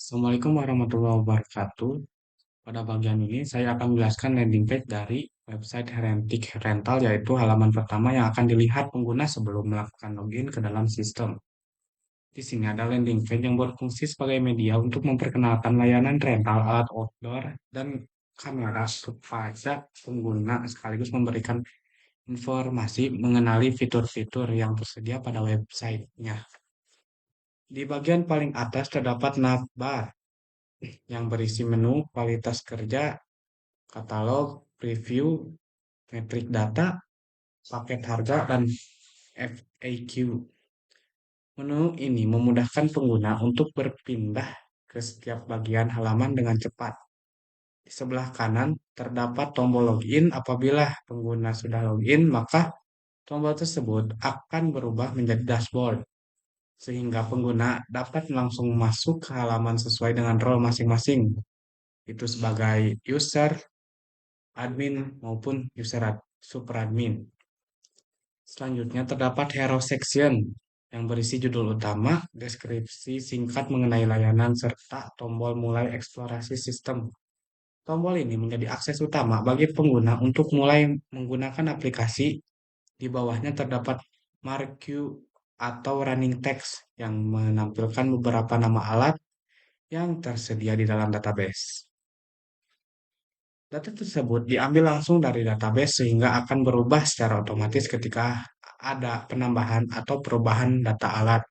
Assalamualaikum warahmatullahi wabarakatuh. Pada bagian ini saya akan menjelaskan landing page dari website Herentik Rental, yaitu halaman pertama yang akan dilihat pengguna sebelum melakukan login ke dalam sistem. Di sini ada landing page yang berfungsi sebagai media untuk memperkenalkan layanan rental alat outdoor dan kamera kepada pengguna, sekaligus memberikan informasi mengenali fitur-fitur yang tersedia pada websitenya. Di bagian paling atas terdapat navbar yang berisi menu, kualitas kerja, katalog, preview, metrik data, paket harga, dan FAQ. Menu ini memudahkan pengguna untuk berpindah ke setiap bagian halaman dengan cepat. Di sebelah kanan terdapat tombol login. Apabila pengguna sudah login, maka tombol tersebut akan berubah menjadi dashboard, sehingga pengguna dapat langsung masuk ke halaman sesuai dengan role masing-masing, itu sebagai user, admin, maupun super admin. Selanjutnya terdapat hero section yang berisi judul utama, deskripsi singkat mengenai layanan, serta tombol mulai eksplorasi sistem. Tombol ini menjadi akses utama bagi pengguna untuk mulai menggunakan aplikasi. Di bawahnya terdapat marquee atau running text yang menampilkan beberapa nama alat yang tersedia di dalam database. Data tersebut diambil langsung dari database sehingga akan berubah secara otomatis ketika ada penambahan atau perubahan data alat.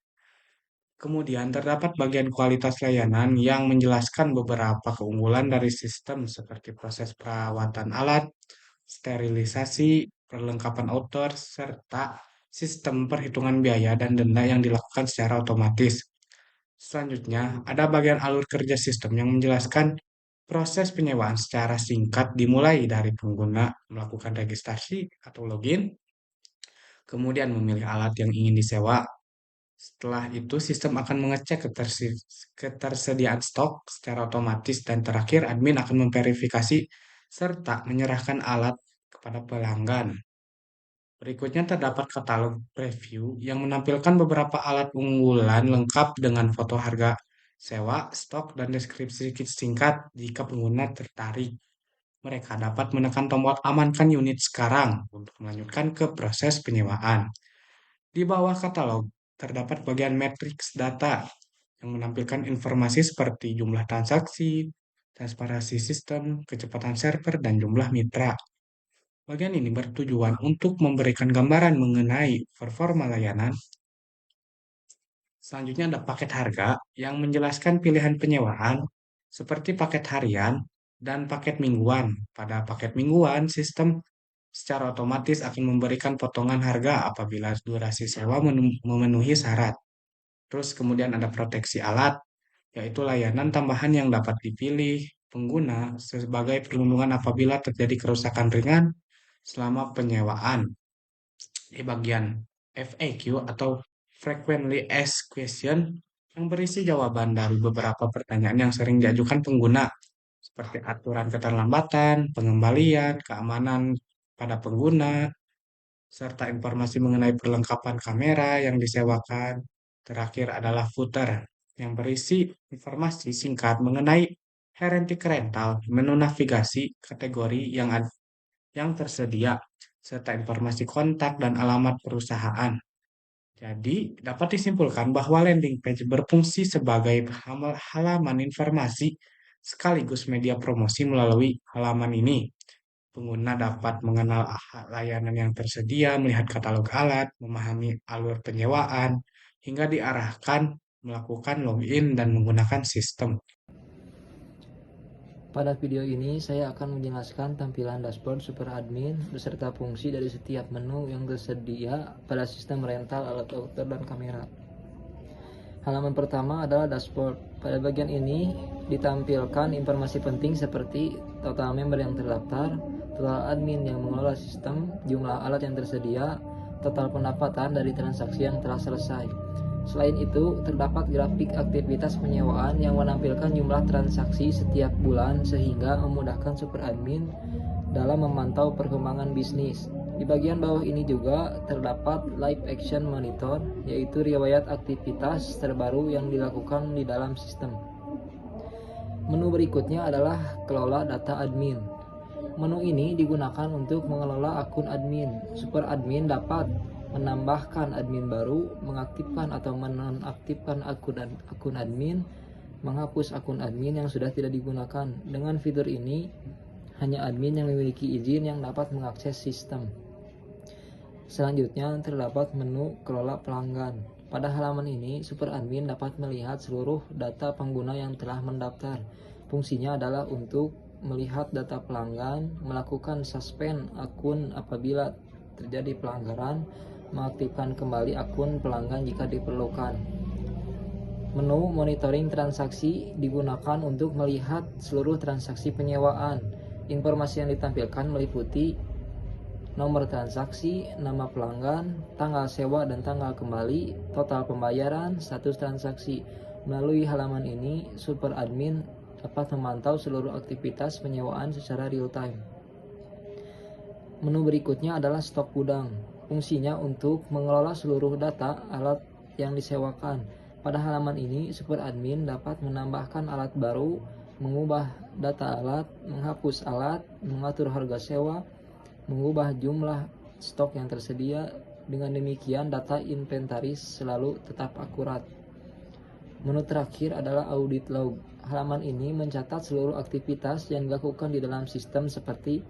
Kemudian terdapat bagian kualitas layanan yang menjelaskan beberapa keunggulan dari sistem seperti proses perawatan alat, sterilisasi, perlengkapan outdoor, serta sistem perhitungan biaya dan denda yang dilakukan secara otomatis. Selanjutnya, ada bagian alur kerja sistem yang menjelaskan proses penyewaan secara singkat, dimulai dari pengguna melakukan registrasi atau login, kemudian memilih alat yang ingin disewa. Setelah itu, sistem akan mengecek ketersediaan stok secara otomatis, dan terakhir admin akan memverifikasi serta menyerahkan alat kepada pelanggan. Berikutnya terdapat katalog preview yang menampilkan beberapa alat unggulan lengkap dengan foto harga sewa, stok, dan deskripsi singkat. Jika pengguna tertarik, mereka dapat menekan tombol amankan unit sekarang untuk melanjutkan ke proses penyewaan. Di bawah katalog terdapat bagian matriks data yang menampilkan informasi seperti jumlah transaksi, transparansi sistem, kecepatan server, dan jumlah mitra. Bagian ini bertujuan untuk memberikan gambaran mengenai performa layanan. Selanjutnya ada paket harga yang menjelaskan pilihan penyewaan seperti paket harian dan paket mingguan. Pada paket mingguan, sistem secara otomatis akan memberikan potongan harga apabila durasi sewa memenuhi syarat. Terus kemudian ada proteksi alat, yaitu layanan tambahan yang dapat dipilih pengguna sebagai perlindungan apabila terjadi kerusakan ringan selama penyewaan. Di bagian FAQ atau Frequently Asked Question yang berisi jawaban dari beberapa pertanyaan yang sering diajukan pengguna, seperti aturan keterlambatan, pengembalian, keamanan pada pengguna, serta informasi mengenai perlengkapan kamera yang disewakan. Terakhir adalah footer yang berisi informasi singkat mengenai Herentik Rental, menu navigasi, kategori yang tersedia, serta informasi kontak dan alamat perusahaan. Jadi, dapat disimpulkan bahwa landing page berfungsi sebagai halaman informasi sekaligus media promosi. Melalui halaman ini, pengguna dapat mengenal layanan yang tersedia, melihat katalog alat, memahami alur penyewaan, hingga diarahkan melakukan login dan menggunakan sistem. Pada video ini, saya akan menjelaskan tampilan dashboard super admin beserta fungsi dari setiap menu yang tersedia pada sistem rental alat outdoor dan kamera. Halaman pertama adalah dashboard. Pada bagian ini ditampilkan informasi penting seperti total member yang terdaftar, total admin yang mengelola sistem, jumlah alat yang tersedia, total pendapatan dari transaksi yang telah selesai. Selain itu, terdapat grafik aktivitas penyewaan yang menampilkan jumlah transaksi setiap bulan sehingga memudahkan super admin dalam memantau perkembangan bisnis. Di bagian bawah ini juga terdapat live action monitor, yaitu riwayat aktivitas terbaru yang dilakukan di dalam sistem. Menu berikutnya adalah kelola data admin. Menu ini digunakan untuk mengelola akun admin. Super admin dapat menambahkan admin baru, mengaktifkan atau menonaktifkan akun admin, menghapus akun admin yang sudah tidak digunakan. Dengan fitur ini, hanya admin yang memiliki izin yang dapat mengakses sistem. Selanjutnya terdapat menu kelola pelanggan. Pada halaman ini, super admin dapat melihat seluruh data pengguna yang telah mendaftar. Fungsinya adalah untuk melihat data pelanggan, melakukan suspend akun apabila terjadi pelanggaran, mengaktifkan kembali akun pelanggan jika diperlukan. Menu monitoring transaksi digunakan untuk melihat seluruh transaksi penyewaan. Informasi yang ditampilkan meliputi nomor transaksi, nama pelanggan, tanggal sewa dan tanggal kembali, total pembayaran, status transaksi. Melalui halaman ini, super admin dapat memantau seluruh aktivitas penyewaan secara real time. Menu berikutnya adalah stok gudang. Fungsinya untuk mengelola seluruh data alat yang disewakan. Pada halaman ini, super admin dapat menambahkan alat baru, mengubah data alat, menghapus alat, mengatur harga sewa, mengubah jumlah stok yang tersedia. Dengan demikian, data inventaris selalu tetap akurat. Menu terakhir adalah audit log. Halaman ini mencatat seluruh aktivitas yang dilakukan di dalam sistem seperti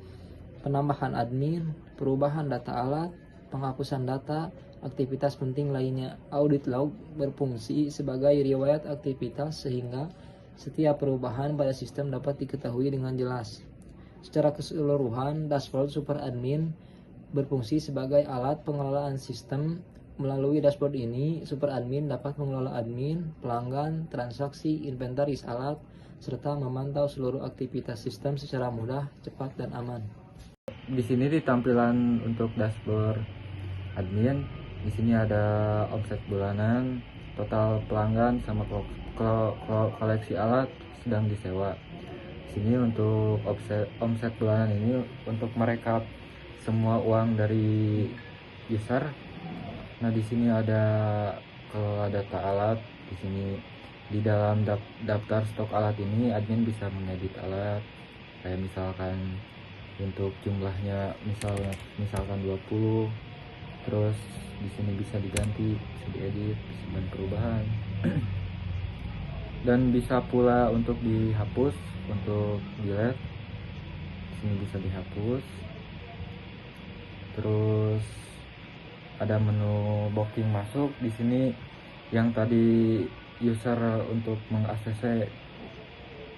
penambahan admin, perubahan data alat, penghapusan data, aktivitas penting lainnya. Audit log berfungsi sebagai riwayat aktivitas sehingga setiap perubahan pada sistem dapat diketahui dengan jelas. Secara keseluruhan, dashboard super admin berfungsi sebagai alat pengelolaan sistem. Melalui dashboard ini, super admin dapat mengelola admin, pelanggan, transaksi, inventaris alat, serta memantau seluruh aktivitas sistem secara mudah, cepat, dan aman. Di sini di tampilan untuk dashboard admin, di sini ada omset bulanan, total pelanggan, sama koleksi alat sedang disewa. Di sini untuk omset bulanan ini untuk merekap semua uang dari user. Nah, di sini ada kelola data alat. Di sini di dalam daftar stok alat ini admin bisa mengedit alat. Kayak misalkan untuk jumlahnya misalkan 20. Terus di sini bisa diganti, bisa diedit, bisa perubahan. Dan bisa pula untuk dihapus, untuk delete. Di sini bisa dihapus. Terus ada menu booking masuk. Di sini yang tadi user untuk mengakses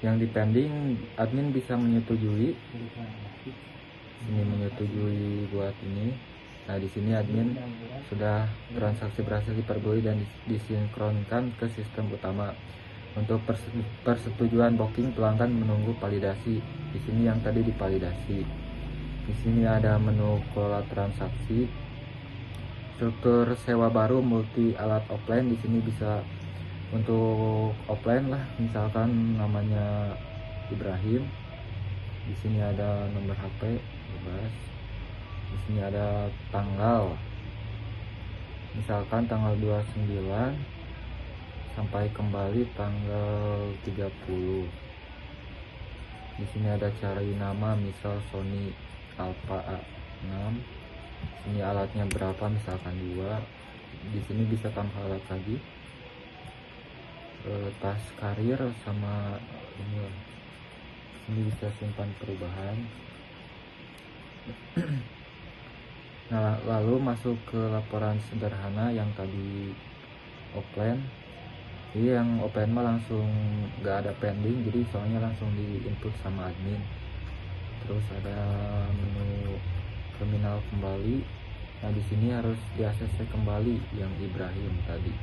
yang dipending, admin bisa menyetujui. Ini menyetujui buat ini. Nah, di sini admin sudah transaksi berhasil diperbarui dan disinkronkan ke sistem utama. Untuk persetujuan booking, pelanggan menunggu validasi. Di sini yang tadi divalidasi. Di sini ada menu kelola transaksi. Struktur sewa baru multi alat offline. Di sini bisa untuk offline lah, misalkan namanya Ibrahim. Di sini ada nomor HP bebas. Di sini ada tanggal, misalkan tanggal 29 sampai kembali tanggal 30. Di sini ada cari nama, misal Sony Alpha A6. Ini alatnya berapa, misalkan 2. Di sini bisa tambah alat lagi, tas karir sama ini. Ini bisa simpan perubahan. Nah, lalu masuk ke laporan sederhana yang tadi offline. Jadi yang offline mah langsung nggak ada pending, jadi soalnya langsung di input sama admin. Terus ada menu terminal kembali. Nah, di sini harus di ACC kembali yang Ibrahim tadi.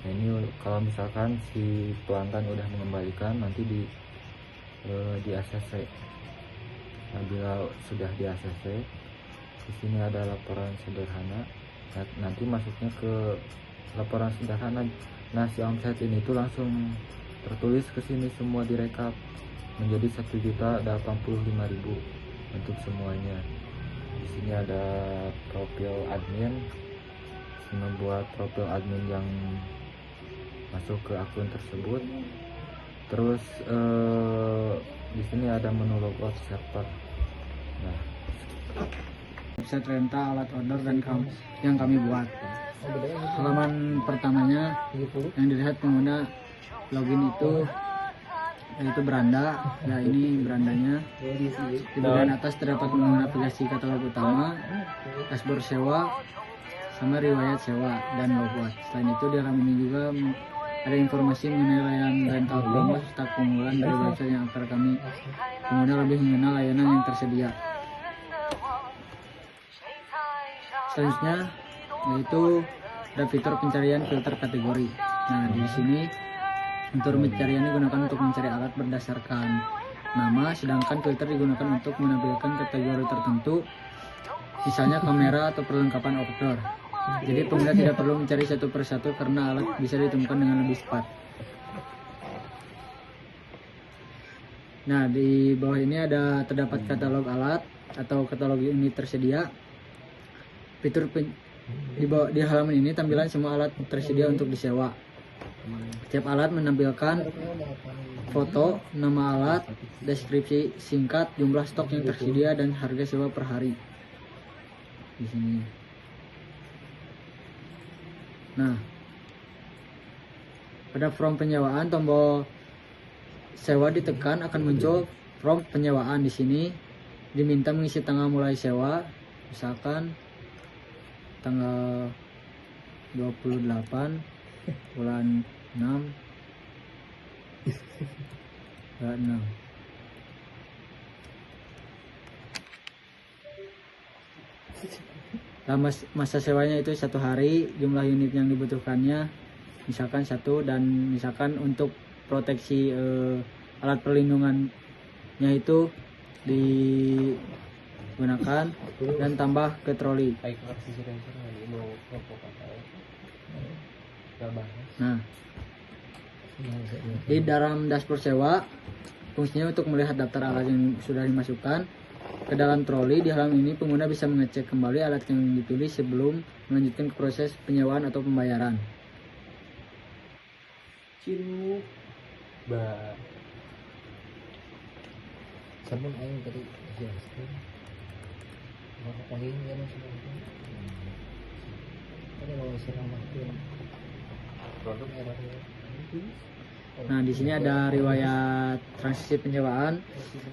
Nah, ini kalau misalkan si pelanggan udah mengembalikan, nanti di ACC. Nah, bila sudah di ACC, di sini ada laporan sederhana. Nah, nanti masuknya ke laporan sederhana. Nah, si omset ini tuh langsung tertulis ke sini, semua direkap menjadi 1.085.000 untuk semuanya. Di sini ada profil admin, membuat profil admin yang masuk ke akun tersebut. Terus di sini ada menu logout server. Nah, website rental alat order dan yang kami buat. Halaman pertamanya yang dilihat pengguna login itu yaitu beranda. Nah, ini berandanya. Di bagian atas terdapat menu navigasi katalog utama, dashboard sewa, sama riwayat sewa dan logout. Selain itu di halaman ini juga ada informasi mengenai layanan rental promo serta keunggulan dari website yang agar kami pengguna lebih mengenal layanan yang tersedia. Selanjutnya yaitu ada fitur pencarian filter kategori. Nah, di sini fitur pencarian digunakan untuk mencari alat berdasarkan nama, sedangkan filter digunakan untuk menampilkan kategori tertentu, misalnya kamera atau perlengkapan outdoor. Jadi pengguna tidak perlu mencari satu persatu karena alat bisa ditemukan dengan lebih cepat. Nah, di bawah ini terdapat katalog alat atau katalog unit tersedia. Di halaman ini tampilan semua alat tersedia untuk disewa. Setiap alat menampilkan foto, nama alat, deskripsi singkat, jumlah stok yang tersedia, dan harga sewa per hari. Di sini. Nah, pada form penyewaan, tombol sewa ditekan akan muncul form penyewaan. Di sini diminta mengisi tanggal mulai sewa, misalkan tanggal 28 bulan 6 bulan 6. Nah, masa sewanya itu 1 hari, jumlah unit yang dibutuhkannya misalkan 1, dan misalkan untuk proteksi alat perlindungannya itu digunakan dan tambah ke troli. Nah, di dalam dashboard sewa, fungsinya untuk melihat daftar alat yang sudah dimasukkan ke dalam troli. Di halaman ini pengguna bisa mengecek kembali alat yang dipilih sebelum melanjutkan ke proses penyewaan atau pembayaran. Sabun aing tadi jelaskan. Bapak paling ya sebelum. Ada mau selamatkan produk error. Nah, di sini ada riwayat transaksi penyewaan.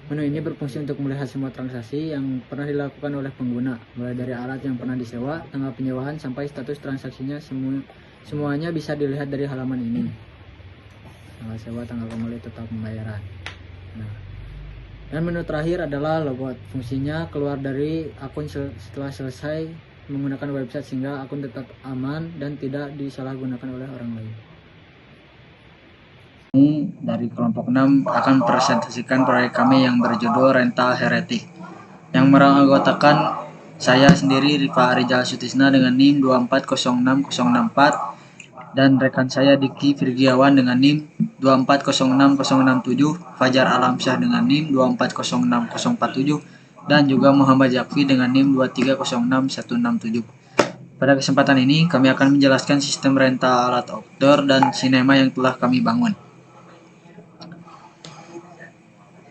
Menu ini berfungsi untuk melihat semua transaksi yang pernah dilakukan oleh pengguna, mulai dari alat yang pernah disewa, tanggal penyewaan, sampai status transaksinya. Semuanya bisa dilihat dari halaman ini. Tanggal sewa, tanggal kembali, total pembayaran. Nah, dan menu terakhir adalah logout. Fungsinya keluar dari akun setelah selesai menggunakan website sehingga akun tetap aman dan tidak disalahgunakan oleh orang lain. Ini dari kelompok 6 akan presentasikan proyek kami yang berjudul Rental Heretic, yang meranggotakan saya sendiri Rifa Arijal Sutisna dengan NIM 2406064 dan rekan saya Diki Virgiawan dengan NIM 2406067, Fajar Alamsyah dengan NIM 2406047, dan juga Muhammad Yakfi dengan NIM 2306167. Pada kesempatan ini kami akan menjelaskan sistem rental alat outdoor dan sinema yang telah kami bangun.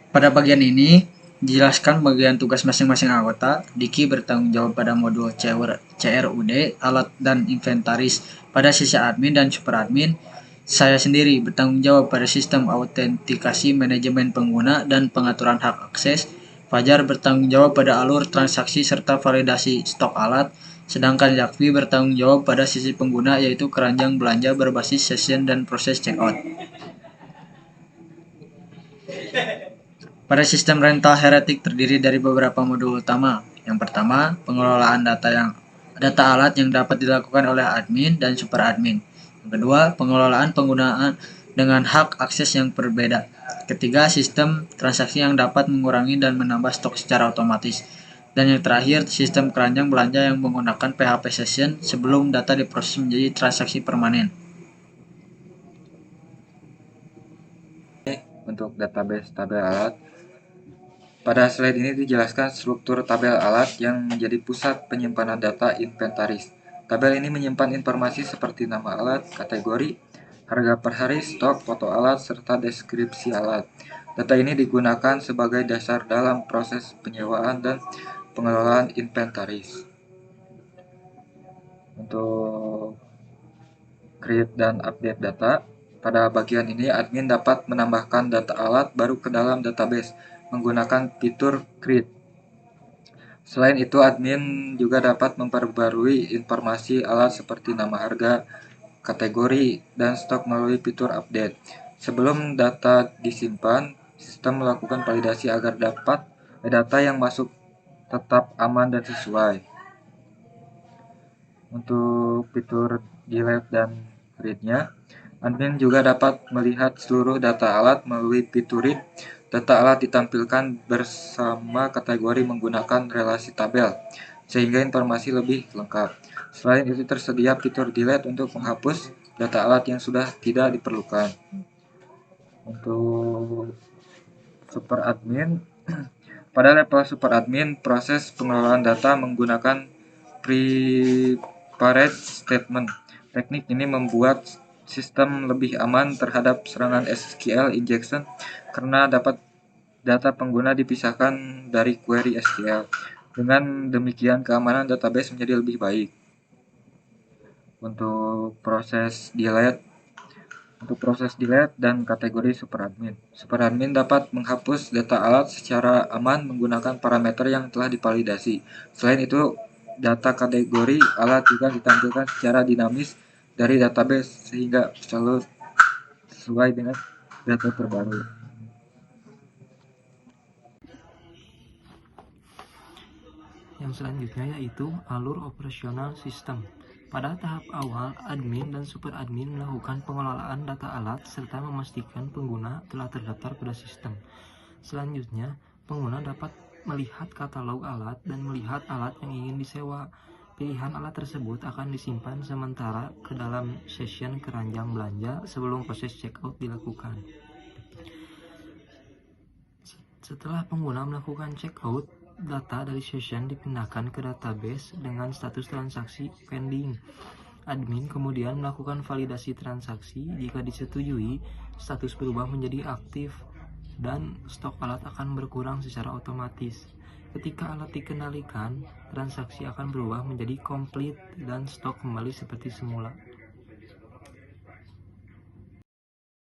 Pada bagian ini dijelaskan bagian tugas masing-masing anggota. Diki bertanggung jawab pada modul CRUD, alat dan inventaris pada sisi admin dan super admin. Saya sendiri bertanggung jawab pada sistem autentikasi, manajemen pengguna, dan pengaturan hak akses. Fajar bertanggung jawab pada alur transaksi serta validasi stok alat. Sedangkan Yakfi bertanggung jawab pada sisi pengguna, yaitu keranjang belanja berbasis session dan proses checkout. Pada sistem rental Heretic terdiri dari beberapa modul utama. Yang pertama, pengelolaan data alat yang dapat dilakukan oleh admin dan super admin. Yang kedua, pengelolaan penggunaan dengan hak akses yang berbeda. Ketiga, sistem transaksi yang dapat mengurangi dan menambah stok secara otomatis. Dan yang terakhir, sistem keranjang belanja yang menggunakan PHP session sebelum data diproses menjadi transaksi permanen. untuk database tabel alat. Pada slide ini dijelaskan struktur tabel alat yang menjadi pusat penyimpanan data inventaris. Tabel ini menyimpan informasi seperti nama alat, kategori, harga per hari, stok, foto alat, serta deskripsi alat. Data ini digunakan sebagai dasar dalam proses penyewaan dan pengelolaan inventaris. Untuk create dan update data, pada bagian ini admin dapat menambahkan data alat baru ke dalam database menggunakan fitur create. Selain itu, admin juga dapat memperbarui informasi alat seperti nama harga, kategori, dan stok melalui fitur update. Sebelum data disimpan, sistem melakukan validasi agar data yang masuk tetap aman dan sesuai. Untuk fitur delete dan read-nya, admin juga dapat melihat seluruh data alat melalui fitur read. Data alat ditampilkan bersama kategori menggunakan relasi tabel, sehingga informasi lebih lengkap. Selain itu tersedia fitur delete untuk menghapus data alat yang sudah tidak diperlukan. Untuk super admin, pada level super admin, proses pengelolaan data menggunakan prepared statement. Teknik ini membuat sistem lebih aman terhadap serangan SQL injection karena dapat data pengguna dipisahkan dari query SQL. Dengan demikian, keamanan database menjadi lebih baik. Untuk proses delete dan kategori superadmin. Superadmin dapat menghapus data alat secara aman menggunakan parameter yang telah divalidasi. Selain itu, data kategori alat juga ditampilkan secara dinamis dari database sehingga selalu sesuai dengan data terbaru. Yang selanjutnya yaitu alur operasional sistem. Pada tahap awal, admin dan super admin melakukan pengelolaan data alat serta memastikan pengguna telah terdaftar pada sistem. Selanjutnya, pengguna dapat melihat katalog alat dan melihat alat yang ingin disewa. Pilihan alat tersebut akan disimpan sementara ke dalam session keranjang belanja sebelum proses checkout dilakukan. Setelah pengguna melakukan checkout, data dari session dipindahkan ke database dengan status transaksi pending. Admin kemudian melakukan validasi transaksi. Jika disetujui, status berubah menjadi aktif dan stok alat akan berkurang secara otomatis. Ketika alat dikendalikan, transaksi akan berubah menjadi komplit dan stok kembali seperti semula.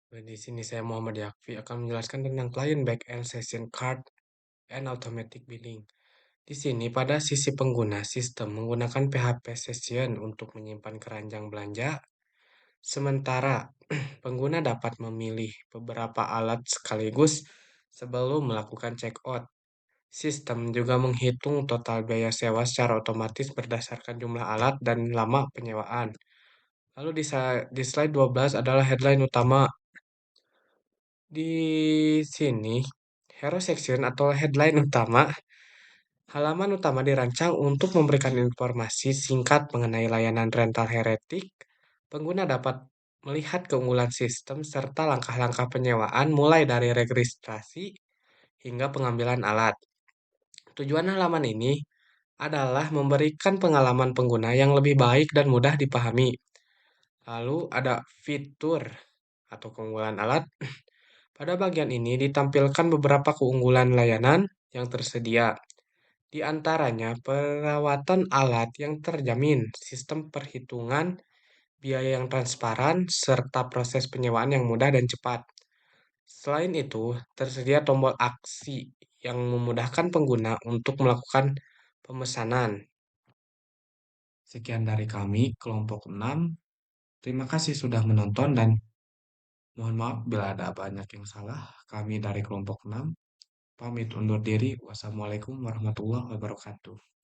Di sini saya Muhammad Yakfi akan menjelaskan tentang client backend session card and automatic billing. Di sini pada sisi pengguna, sistem menggunakan PHP Session untuk menyimpan keranjang belanja, sementara pengguna dapat memilih beberapa alat sekaligus sebelum melakukan checkout. Sistem juga menghitung total biaya sewa secara otomatis berdasarkan jumlah alat dan lama penyewaan. Lalu di slide 12 adalah headline utama. Di sini, hero section atau headline utama. Halaman utama dirancang untuk memberikan informasi singkat mengenai layanan rental heretik. Pengguna dapat melihat keunggulan sistem serta langkah-langkah penyewaan mulai dari registrasi hingga pengambilan alat. Tujuan halaman ini adalah memberikan pengalaman pengguna yang lebih baik dan mudah dipahami. Lalu ada fitur atau keunggulan alat. Pada bagian ini ditampilkan beberapa keunggulan layanan yang tersedia. Di antaranya perawatan alat yang terjamin, sistem perhitungan biaya yang transparan, serta proses penyewaan yang mudah dan cepat. Selain itu, tersedia tombol aksi yang memudahkan pengguna untuk melakukan pemesanan. Sekian dari kami, kelompok 6. Terima kasih sudah menonton dan mohon maaf bila ada banyak yang salah. Kami dari kelompok 6 pamit undur diri. Wassalamualaikum warahmatullahi wabarakatuh.